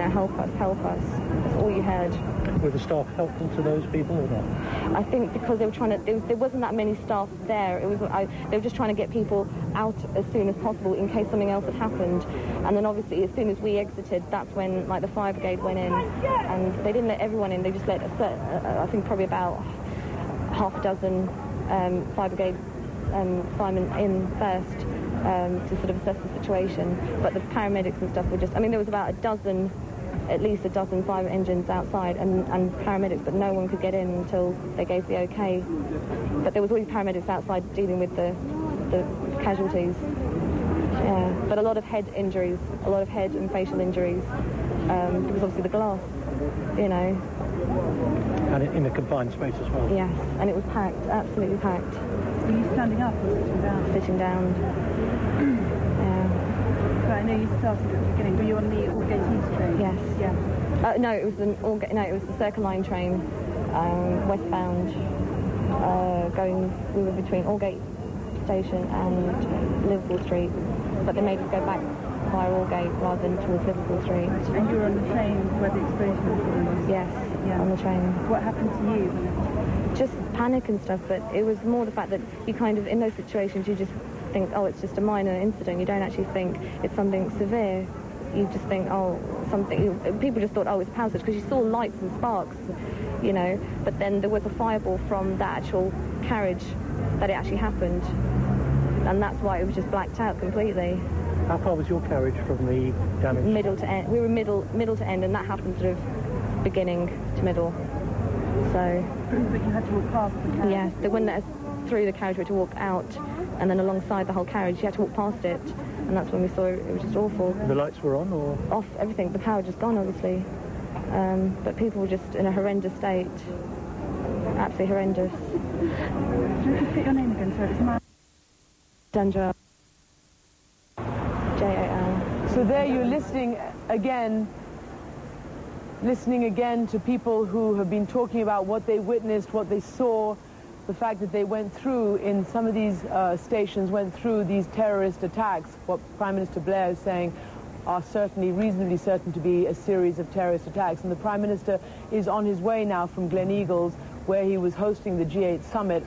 help us, help us. That's all you heard. Were the staff helpful to those people or not? I think because they were trying to, there wasn't that many staff there. It was, they were just trying to get people out as soon as possible in case something else had happened. And then obviously as soon as we exited, that's when like the fire brigade went in, and they didn't let everyone in. They just let I think probably about half a dozen fire brigade firemen in first to sort of assess the situation. But the paramedics and stuff were just, I mean, there was about at least a dozen fire engines outside and paramedics, but no one could get in until they gave the okay. But there was always paramedics outside dealing with the casualties. Yeah, but a lot of head injuries, a lot of head and facial injuries, because obviously the glass, you know. And in a confined space as well? Yes, and it was packed, absolutely packed. Were you standing up or sitting down? Sitting down. I know you started at the beginning. Were you on the Aldgate East train? Yes. Yeah. No, it was the Circle Line train, westbound, we were between Aldgate Station and Liverpool Street, but they made us go back via Aldgate rather than towards Liverpool Street. And you were on the train where the explosion was? Yes, yeah. On the train. What happened to you? Just panic and stuff, but it was more the fact that you kind of, in those situations, you just think, oh, it's just a minor incident. You don't actually think it's something severe. You just think, oh, something. People just thought, oh, it's a power switch, because you saw lights and sparks, you know. But then there was a fireball from the actual carriage that it actually happened, and that's why it was just blacked out completely. How far was your carriage from the damage? Middle to end. We were middle to end, and that happened sort of beginning to middle. So. But you had to walk past the carriage. Yes, they wouldn't let us through the carriage. We had to walk out, and then alongside the whole carriage, you had to walk past it, and that's when we saw it. It was just awful. The lights were on, or off? Everything. The power just gone, obviously. But people were just in a horrendous state. Absolutely horrendous. Can you repeat your name again? Sorry, it's Dandra. J-A-L. So there you're listening again to people who have been talking about what they witnessed, what they saw, the fact that they went through, in some of these stations, went through these terrorist attacks. What Prime Minister Blair is saying are certainly, reasonably certain to be a series of terrorist attacks. And the Prime Minister is on his way now from Gleneagles, where he was hosting the G8 summit.